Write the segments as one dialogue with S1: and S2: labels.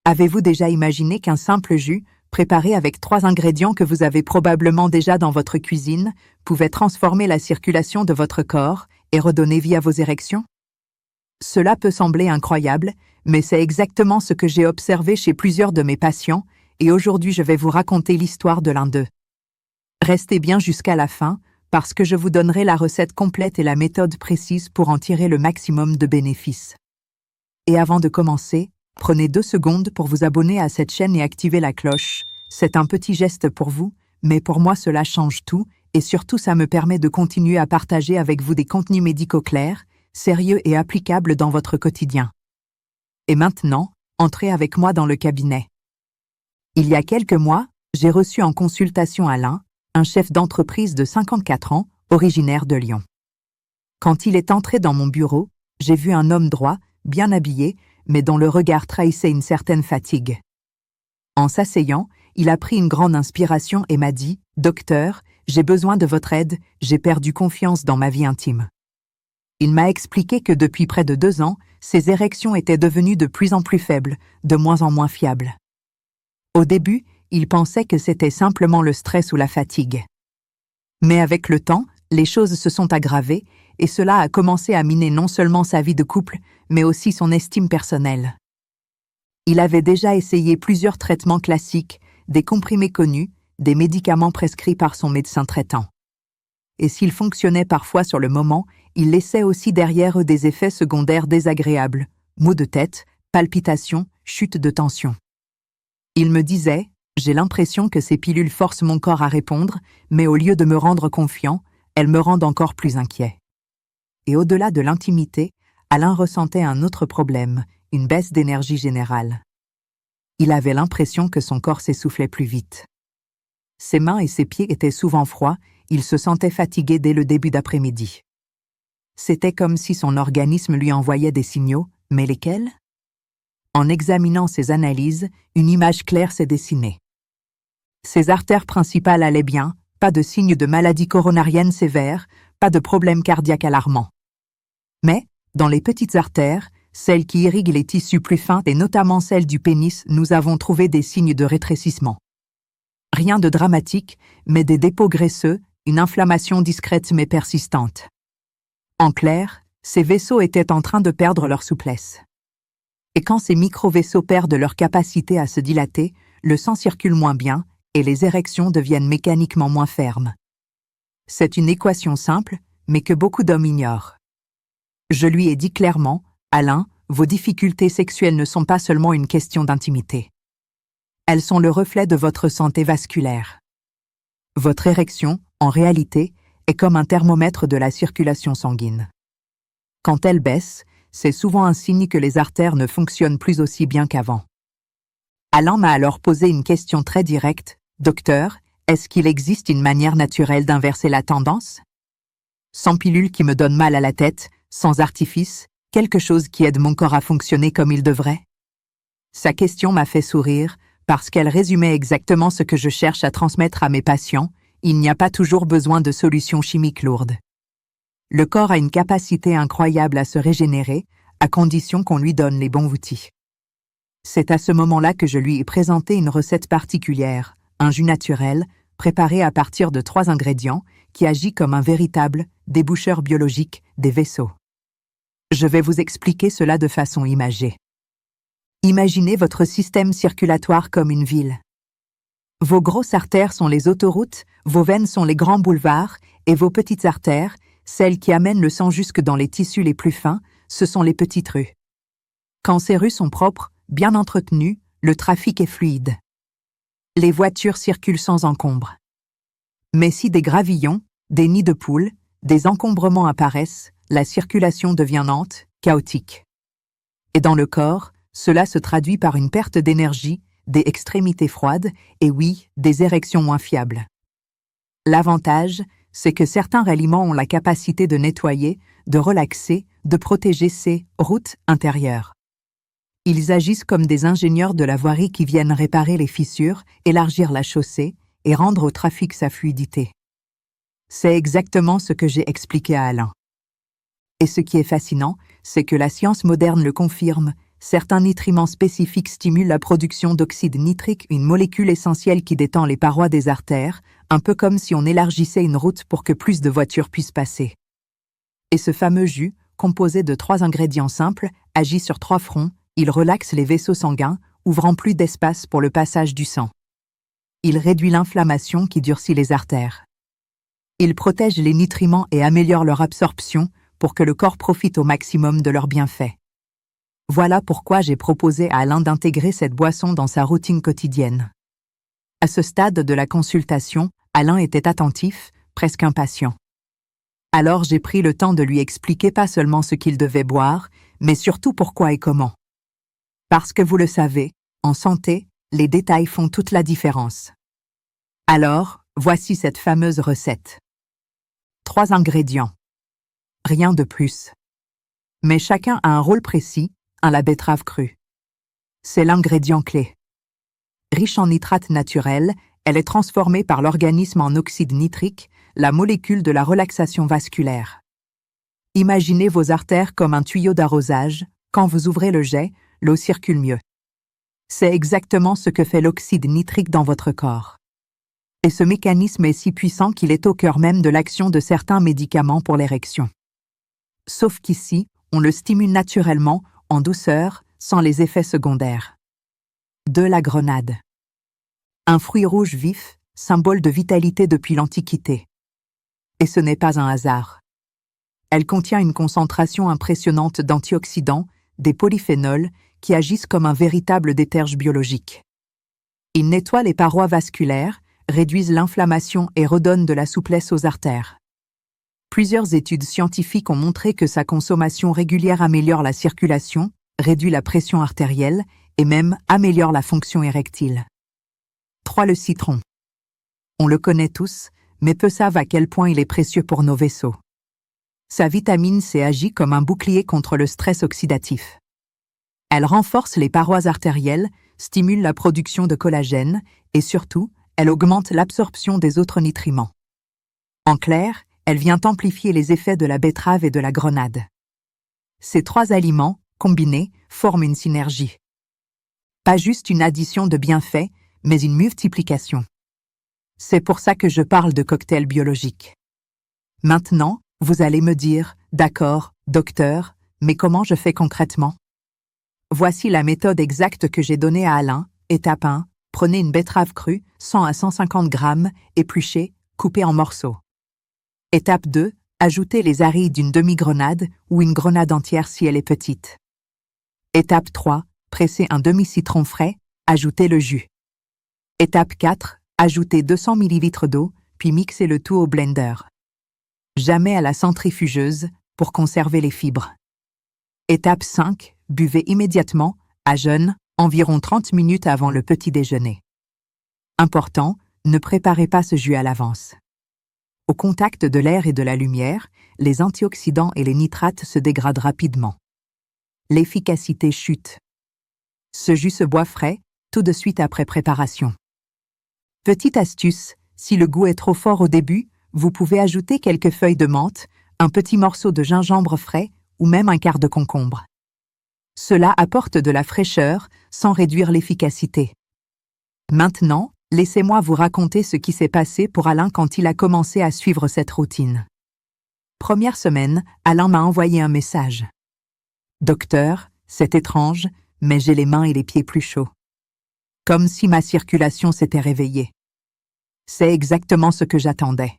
S1: Avez-vous déjà imaginé qu'un simple jus, préparé avec 3 ingrédients que vous avez probablement déjà dans votre cuisine, pouvait transformer la circulation de votre corps et redonner vie à vos érections? Cela peut sembler incroyable, mais c'est exactement ce que j'ai observé chez plusieurs de mes patients, et aujourd'hui je vais vous raconter l'histoire de l'un d'eux. Restez bien jusqu'à la fin, parce que je vous donnerai la recette complète et la méthode précise pour en tirer le maximum de bénéfices. Et avant de commencer, prenez 2 secondes pour vous abonner à cette chaîne et activer la cloche. C'est un petit geste pour vous, mais pour moi cela change tout, et surtout ça me permet de continuer à partager avec vous des contenus médicaux clairs, sérieux et applicables dans votre quotidien. Et maintenant, entrez avec moi dans le cabinet. Il y a quelques mois, j'ai reçu en consultation Alain, un chef d'entreprise de 54 ans, originaire de Lyon. Quand il est entré dans mon bureau, j'ai vu un homme droit, bien habillé, mais dont le regard trahissait une certaine fatigue. En s'asseyant, il a pris une grande inspiration et m'a dit « Docteur, j'ai besoin de votre aide, j'ai perdu confiance dans ma vie intime. » Il m'a expliqué que depuis près de 2 ans, ses érections étaient devenues de plus en plus faibles, de moins en moins fiables. Au début, il pensait que c'était simplement le stress ou la fatigue. Mais avec le temps, les choses se sont aggravées et cela a commencé à miner non seulement sa vie de couple, mais aussi son estime personnelle. Il avait déjà essayé plusieurs traitements classiques, des comprimés connus, des médicaments prescrits par son médecin traitant. Et s'ils fonctionnaient parfois sur le moment, ils laissaient aussi derrière eux des effets secondaires désagréables, maux de tête, palpitations, chute de tension. Il me disait « J'ai l'impression que ces pilules forcent mon corps à répondre, mais au lieu de me rendre confiant, elles me rendent encore plus inquiet. » Et au-delà de l'intimité, Alain ressentait un autre problème, une baisse d'énergie générale. Il avait l'impression que son corps s'essoufflait plus vite. Ses mains et ses pieds étaient souvent froids, il se sentait fatigué dès le début d'après-midi. C'était comme si son organisme lui envoyait des signaux, mais lesquels? En examinant ses analyses, une image claire s'est dessinée. Ses artères principales allaient bien, pas de signes de maladie coronarienne sévère, pas de problème cardiaque alarmant. Mais, dans les petites artères, celles qui irriguent les tissus plus fins et notamment celles du pénis, nous avons trouvé des signes de rétrécissement. Rien de dramatique, mais des dépôts graisseux, une inflammation discrète mais persistante. En clair, ces vaisseaux étaient en train de perdre leur souplesse. Et quand ces micro-vaisseaux perdent leur capacité à se dilater, le sang circule moins bien et les érections deviennent mécaniquement moins fermes. C'est une équation simple, mais que beaucoup d'hommes ignorent. Je lui ai dit clairement, « Alain, vos difficultés sexuelles ne sont pas seulement une question d'intimité. Elles sont le reflet de votre santé vasculaire. Votre érection, en réalité, est comme un thermomètre de la circulation sanguine. Quand elle baisse, c'est souvent un signe que les artères ne fonctionnent plus aussi bien qu'avant. » Alain m'a alors posé une question très directe. « Docteur, est-ce qu'il existe une manière naturelle d'inverser la tendance? Sans pilule qui me donne mal à la tête, sans artifice, quelque chose qui aide mon corps à fonctionner comme il devrait ?» Sa question m'a fait sourire parce qu'elle résumait exactement ce que je cherche à transmettre à mes patients. Il n'y a pas toujours besoin de solutions chimiques lourdes. Le corps a une capacité incroyable à se régénérer, à condition qu'on lui donne les bons outils. C'est à ce moment-là que je lui ai présenté une recette particulière, un jus naturel, préparé à partir de 3 ingrédients, qui agit comme un véritable déboucheur biologique des vaisseaux. Je vais vous expliquer cela de façon imagée. Imaginez votre système circulatoire comme une ville. Vos grosses artères sont les autoroutes, vos veines sont les grands boulevards, et vos petites artères, celles qui amènent le sang jusque dans les tissus les plus fins, ce sont les petites rues. Quand ces rues sont propres, bien entretenues, le trafic est fluide. Les voitures circulent sans encombre. Mais si des gravillons, des nids de poules, des encombrements apparaissent, la circulation devient lente, chaotique. Et dans le corps, cela se traduit par une perte d'énergie, des extrémités froides et oui, des érections moins fiables. L'avantage, c'est que certains aliments ont la capacité de nettoyer, de relaxer, de protéger ces routes intérieures. Ils agissent comme des ingénieurs de la voirie qui viennent réparer les fissures, élargir la chaussée et rendre au trafic sa fluidité. C'est exactement ce que j'ai expliqué à Alain. Et ce qui est fascinant, c'est que la science moderne le confirme, certains nutriments spécifiques stimulent la production d'oxyde nitrique, une molécule essentielle qui détend les parois des artères, un peu comme si on élargissait une route pour que plus de voitures puissent passer. Et ce fameux jus, composé de 3 ingrédients simples, agit sur 3 fronts. Il relaxe les vaisseaux sanguins, ouvrant plus d'espace pour le passage du sang. Il réduit l'inflammation qui durcit les artères. Il protège les nutriments et améliore leur absorption pour que le corps profite au maximum de leurs bienfaits. Voilà pourquoi j'ai proposé à Alain d'intégrer cette boisson dans sa routine quotidienne. À ce stade de la consultation, Alain était attentif, presque impatient. Alors j'ai pris le temps de lui expliquer pas seulement ce qu'il devait boire, mais surtout pourquoi et comment. Parce que vous le savez, en santé, les détails font toute la différence. Alors, voici cette fameuse recette. 3 ingrédients. Rien de plus. Mais chacun a un rôle précis, la betterave crue. C'est l'ingrédient clé. Riche en nitrate naturel, elle est transformée par l'organisme en oxyde nitrique, la molécule de la relaxation vasculaire. Imaginez vos artères comme un tuyau d'arrosage. Quand vous ouvrez le jet, l'eau circule mieux. C'est exactement ce que fait l'oxyde nitrique dans votre corps. Et ce mécanisme est si puissant qu'il est au cœur même de l'action de certains médicaments pour l'érection. Sauf qu'ici, on le stimule naturellement, en douceur, sans les effets secondaires. De la grenade. Un fruit rouge vif, symbole de vitalité depuis l'Antiquité. Et ce n'est pas un hasard. Elle contient une concentration impressionnante d'antioxydants, des polyphénols, qui agissent comme un véritable déterge biologique. Ils nettoient les parois vasculaires, réduisent l'inflammation et redonnent de la souplesse aux artères. Plusieurs études scientifiques ont montré que sa consommation régulière améliore la circulation, réduit la pression artérielle et même améliore la fonction érectile. 3. Le citron. On le connaît tous, mais peu savent à quel point il est précieux pour nos vaisseaux. Sa vitamine C agit comme un bouclier contre le stress oxydatif. Elle renforce les parois artérielles, stimule la production de collagène et surtout, elle augmente l'absorption des autres nutriments. En clair, elle vient amplifier les effets de la betterave et de la grenade. Ces 3 aliments, combinés, forment une synergie. Pas juste une addition de bienfaits, mais une multiplication. C'est pour ça que je parle de cocktail biologique. Maintenant, vous allez me dire, d'accord, docteur, mais comment je fais concrètement? Voici la méthode exacte que j'ai donnée à Alain. Étape 1, prenez une betterave crue, 100 à 150 grammes, épluchée, coupée en morceaux. Étape 2, ajoutez les arilles d'une demi-grenade ou une grenade entière si elle est petite. Étape 3, pressez un demi-citron frais, ajoutez le jus. Étape 4, ajoutez 200 ml d'eau, puis mixez le tout au blender. Jamais à la centrifugeuse, pour conserver les fibres. Étape 5, buvez immédiatement, à jeun, environ 30 minutes avant le petit déjeuner. Important, ne préparez pas ce jus à l'avance. Au contact de l'air et de la lumière, les antioxydants et les nitrates se dégradent rapidement. L'efficacité chute. Ce jus se boit frais, tout de suite après préparation. Petite astuce, si le goût est trop fort au début, vous pouvez ajouter quelques feuilles de menthe, un petit morceau de gingembre frais ou même un quart de concombre. Cela apporte de la fraîcheur sans réduire l'efficacité. Maintenant, laissez-moi vous raconter ce qui s'est passé pour Alain quand il a commencé à suivre cette routine. Première semaine, Alain m'a envoyé un message. « Docteur, c'est étrange, mais j'ai les mains et les pieds plus chauds. Comme si ma circulation s'était réveillée. » C'est exactement ce que j'attendais.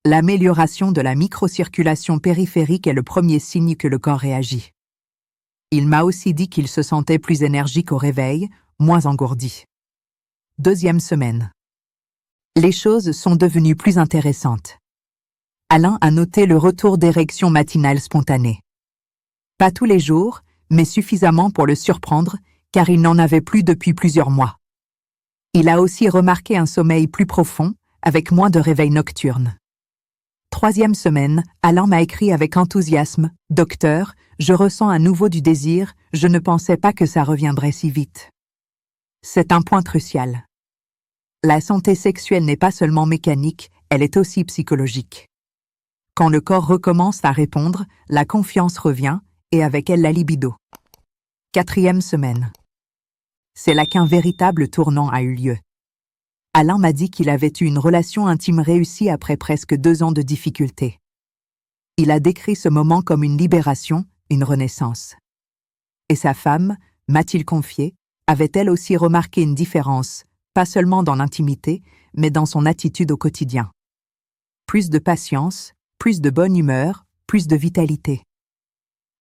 S1: L'amélioration de la microcirculation périphérique est le premier signe que le corps réagit. Il m'a aussi dit qu'il se sentait plus énergique au réveil, moins engourdi. Deuxième semaine. Les choses sont devenues plus intéressantes. Alain a noté le retour d'érection matinale spontanée. Pas tous les jours, mais suffisamment pour le surprendre, car il n'en avait plus depuis plusieurs mois. Il a aussi remarqué un sommeil plus profond, avec moins de réveils nocturnes. Troisième semaine, Alain m'a écrit avec enthousiasme « Docteur, je ressens à nouveau du désir, je ne pensais pas que ça reviendrait si vite. » C'est un point crucial. La santé sexuelle n'est pas seulement mécanique, elle est aussi psychologique. Quand le corps recommence à répondre, la confiance revient, et avec elle la libido. 4e semaine. C'est là qu'un véritable tournant a eu lieu. Alain m'a dit qu'il avait eu une relation intime réussie après presque 2 ans de difficultés. Il a décrit ce moment comme une libération, une renaissance. Et sa femme, m'a-t-il confié, avait elle aussi remarqué une différence, pas seulement dans l'intimité, mais dans son attitude au quotidien. Plus de patience, plus de bonne humeur, plus de vitalité.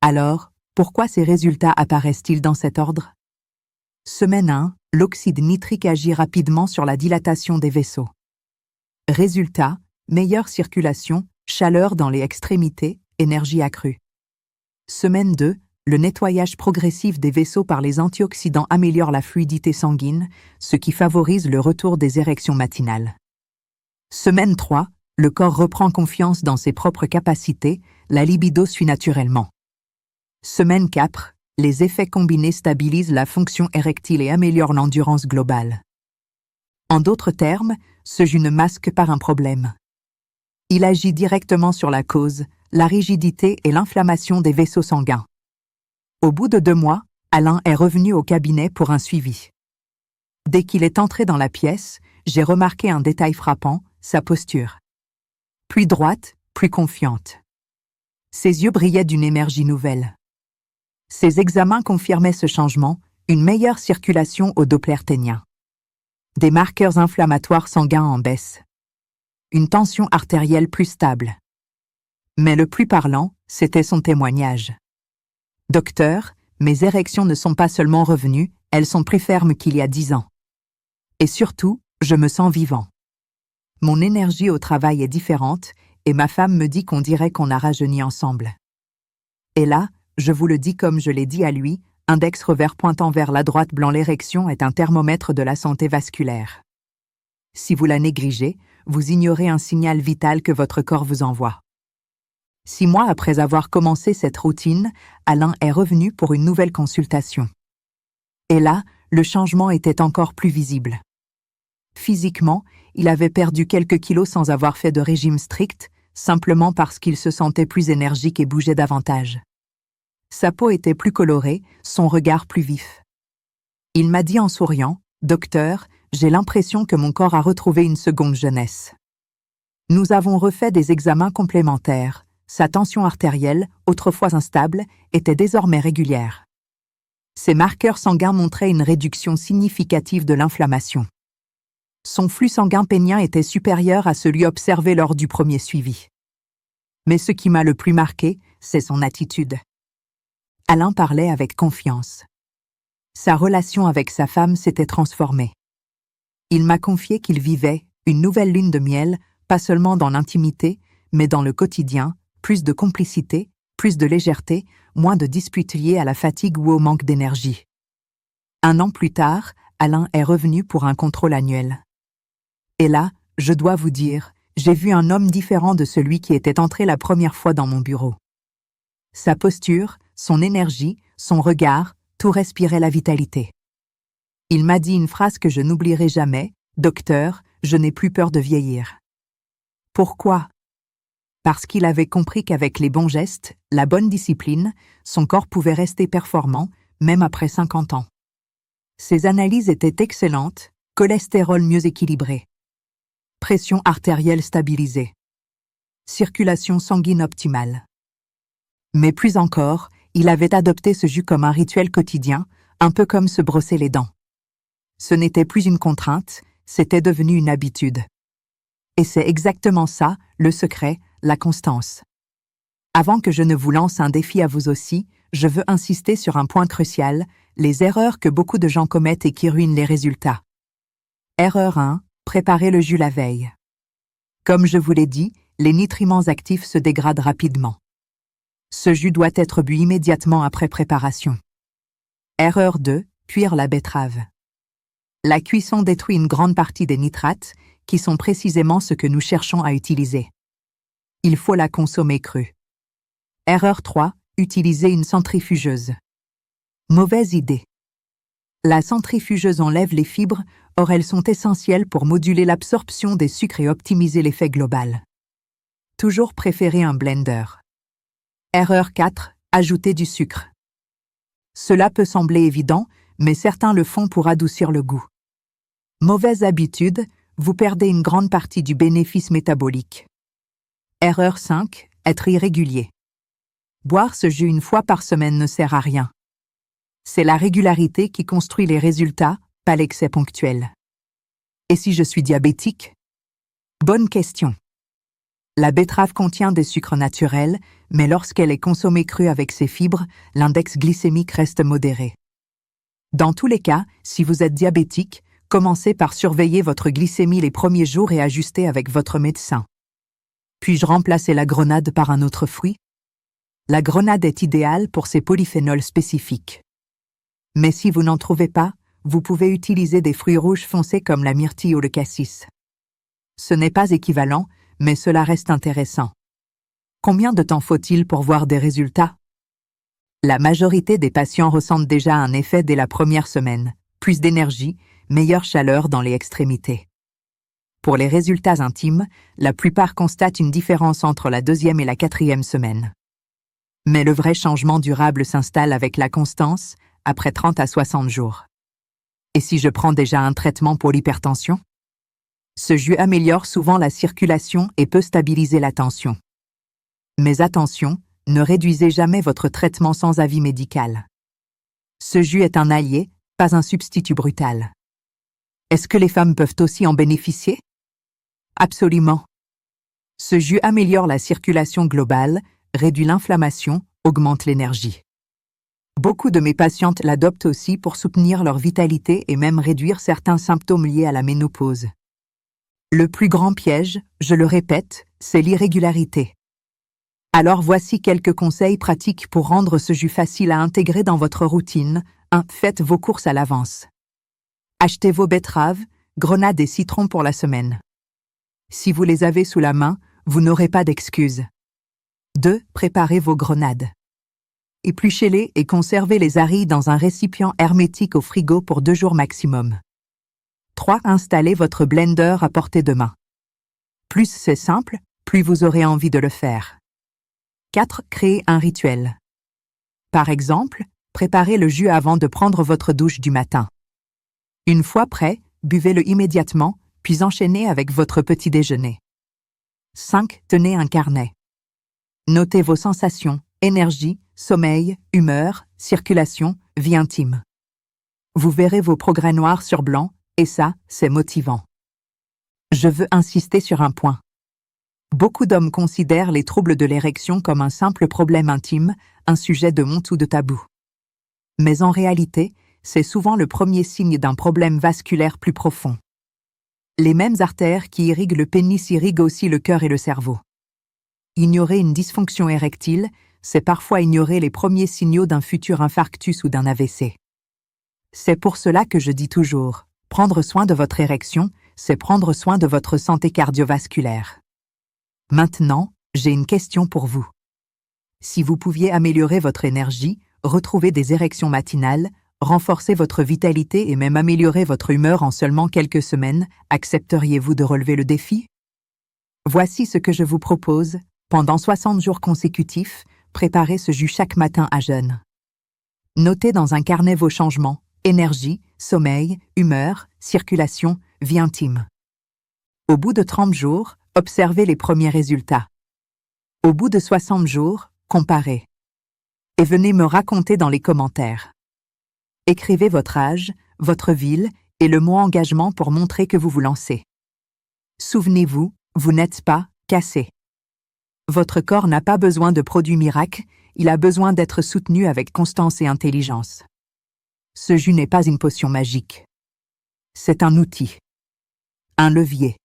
S1: Alors, pourquoi ces résultats apparaissent-ils dans cet ordre? Semaine 1, l'oxyde nitrique agit rapidement sur la dilatation des vaisseaux. Résultat, meilleure circulation, chaleur dans les extrémités, énergie accrue. Semaine 2, le nettoyage progressif des vaisseaux par les antioxydants améliore la fluidité sanguine, ce qui favorise le retour des érections matinales. Semaine 3, le corps reprend confiance dans ses propres capacités, la libido suit naturellement. Semaine 4, les effets combinés stabilisent la fonction érectile et améliorent l'endurance globale. En d'autres termes, ce jus ne masque pas un problème. Il agit directement sur la cause, la rigidité et l'inflammation des vaisseaux sanguins. Au bout de 2 mois, Alain est revenu au cabinet pour un suivi. Dès qu'il est entré dans la pièce, j'ai remarqué un détail frappant, sa posture. Plus droite, plus confiante. Ses yeux brillaient d'une énergie nouvelle. Ses examens confirmaient ce changement, une meilleure circulation au Doppler ténien. Des marqueurs inflammatoires sanguins en baisse. Une tension artérielle plus stable. Mais le plus parlant, c'était son témoignage. Docteur, mes érections ne sont pas seulement revenues, elles sont plus fermes qu'il y a 10 ans. Et surtout, je me sens vivant. Mon énergie au travail est différente, et ma femme me dit qu'on dirait qu'on a rajeuni ensemble. Et là, je vous le dis comme je l'ai dit à lui, index revers pointant vers la droite blanc, l'érection est un thermomètre de la santé vasculaire. Si vous la négligez, vous ignorez un signal vital que votre corps vous envoie. 6 mois après avoir commencé cette routine, Alain est revenu pour une nouvelle consultation. Et là, le changement était encore plus visible. Physiquement, il avait perdu quelques kilos sans avoir fait de régime strict, simplement parce qu'il se sentait plus énergique et bougeait davantage. Sa peau était plus colorée, son regard plus vif. Il m'a dit en souriant, « Docteur, j'ai l'impression que mon corps a retrouvé une seconde jeunesse. » Nous avons refait des examens complémentaires. Sa tension artérielle, autrefois instable, était désormais régulière. Ses marqueurs sanguins montraient une réduction significative de l'inflammation. Son flux sanguin pénien était supérieur à celui observé lors du premier suivi. Mais ce qui m'a le plus marqué, c'est son attitude. Alain parlait avec confiance. Sa relation avec sa femme s'était transformée. Il m'a confié qu'il vivait une nouvelle lune de miel, pas seulement dans l'intimité, mais dans le quotidien, plus de complicité, plus de légèreté, moins de disputes liées à la fatigue ou au manque d'énergie. 1 an plus tard, Alain est revenu pour un contrôle annuel. Et là, je dois vous dire, j'ai vu un homme différent de celui qui était entré la première fois dans mon bureau. Sa posture, son énergie, son regard, tout respirait la vitalité. Il m'a dit une phrase que je n'oublierai jamais, « Docteur, je n'ai plus peur de vieillir. » Pourquoi? Parce qu'il avait compris qu'avec les bons gestes, la bonne discipline, son corps pouvait rester performant, même après 50 ans. Ses analyses étaient excellentes, cholestérol mieux équilibré. Pression artérielle stabilisée. Circulation sanguine optimale. Mais plus encore, il avait adopté ce jus comme un rituel quotidien, un peu comme se brosser les dents. Ce n'était plus une contrainte, c'était devenu une habitude. Et c'est exactement ça, le secret, la constance. Avant que je ne vous lance un défi à vous aussi, je veux insister sur un point crucial, les erreurs que beaucoup de gens commettent et qui ruinent les résultats. Erreur 1, préparez le jus la veille. Comme je vous l'ai dit, les nutriments actifs se dégradent rapidement. Ce jus doit être bu immédiatement après préparation. Erreur 2, cuire la betterave. La cuisson détruit une grande partie des nitrates, qui sont précisément ce que nous cherchons à utiliser. Il faut la consommer crue. Erreur 3, utiliser une centrifugeuse. Mauvaise idée. La centrifugeuse enlève les fibres, or elles sont essentielles pour moduler l'absorption des sucres et optimiser l'effet global. Toujours préférer un blender. Erreur 4, ajouter du sucre. Cela peut sembler évident, mais certains le font pour adoucir le goût. Mauvaise habitude, vous perdez une grande partie du bénéfice métabolique. Erreur 5, être irrégulier. Boire ce jus une fois par semaine ne sert à rien. C'est la régularité qui construit les résultats, pas l'excès ponctuel. Et si je suis diabétique? Bonne question. La betterave contient des sucres naturels, mais lorsqu'elle est consommée crue avec ses fibres, l'index glycémique reste modéré. Dans tous les cas, si vous êtes diabétique, commencez par surveiller votre glycémie les premiers jours et ajuster avec votre médecin. Puis-je remplacer la grenade par un autre fruit? La grenade est idéale pour ses polyphénols spécifiques. Mais si vous n'en trouvez pas, vous pouvez utiliser des fruits rouges foncés comme la myrtille ou le cassis. Ce n'est pas équivalent, mais cela reste intéressant. Combien de temps faut-il pour voir des résultats? La majorité des patients ressentent déjà un effet dès la première semaine, plus d'énergie, meilleure chaleur dans les extrémités. Pour les résultats intimes, la plupart constatent une différence entre la 2e et la 4e semaine. Mais le vrai changement durable s'installe avec la constance, après 30 à 60 jours. Et si je prends déjà un traitement pour l'hypertension? Ce jus améliore souvent la circulation et peut stabiliser la tension. Mais attention, ne réduisez jamais votre traitement sans avis médical. Ce jus est un allié, pas un substitut brutal. Est-ce que les femmes peuvent aussi en bénéficier? Absolument. Ce jus améliore la circulation globale, réduit l'inflammation, augmente l'énergie. Beaucoup de mes patientes l'adoptent aussi pour soutenir leur vitalité et même réduire certains symptômes liés à la ménopause. Le plus grand piège, je le répète, c'est l'irrégularité. Alors voici quelques conseils pratiques pour rendre ce jus facile à intégrer dans votre routine. 1. Faites vos courses à l'avance. Achetez vos betteraves, grenades et citrons pour la semaine. Si vous les avez sous la main, vous n'aurez pas d'excuses. 2. Préparez vos grenades. Épluchez-les et conservez les arilles dans un récipient hermétique au frigo pour 2 jours maximum. 3. Installez votre blender à portée de main. Plus c'est simple, plus vous aurez envie de le faire. 4. Créez un rituel. Par exemple, préparez le jus avant de prendre votre douche du matin. Une fois prêt, buvez-le immédiatement, puis enchaînez avec votre petit déjeuner. 5. Tenez un carnet. Notez vos sensations, énergie, sommeil, humeur, circulation, vie intime. Vous verrez vos progrès noirs sur blanc, et ça, c'est motivant. Je veux insister sur un point. Beaucoup d'hommes considèrent les troubles de l'érection comme un simple problème intime, un sujet de honte ou de tabou. Mais en réalité, c'est souvent le premier signe d'un problème vasculaire plus profond. Les mêmes artères qui irriguent le pénis irriguent aussi le cœur et le cerveau. Ignorer une dysfonction érectile, c'est parfois ignorer les premiers signaux d'un futur infarctus ou d'un AVC. C'est pour cela que je dis toujours, prendre soin de votre érection, c'est prendre soin de votre santé cardiovasculaire. Maintenant, j'ai une question pour vous. Si vous pouviez améliorer votre énergie, retrouver des érections matinales, renforcer votre vitalité et même améliorer votre humeur en seulement quelques semaines, accepteriez-vous de relever le défi? Voici ce que je vous propose. Pendant 60 jours consécutifs, préparez ce jus chaque matin à jeun. Notez dans un carnet vos changements, énergie, sommeil, humeur, circulation, vie intime. Au bout de 30 jours, observez les premiers résultats. Au bout de 60 jours, comparez. Et venez me raconter dans les commentaires. Écrivez votre âge, votre ville et le mot engagement pour montrer que vous vous lancez. Souvenez-vous, vous n'êtes pas cassé. Votre corps n'a pas besoin de produits miracles, il a besoin d'être soutenu avec constance et intelligence. Ce jus n'est pas une potion magique. C'est un outil. Un levier.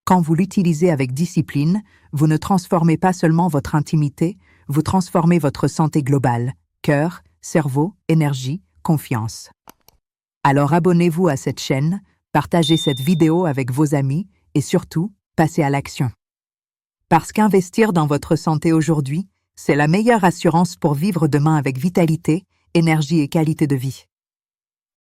S1: Quand vous l'utilisez avec discipline, vous ne transformez pas seulement votre intimité, vous transformez votre santé globale, cœur, cerveau, énergie, confiance. Alors abonnez-vous à cette chaîne, partagez cette vidéo avec vos amis et surtout, passez à l'action. Parce qu'investir dans votre santé aujourd'hui, c'est la meilleure assurance pour vivre demain avec vitalité, énergie et qualité de vie.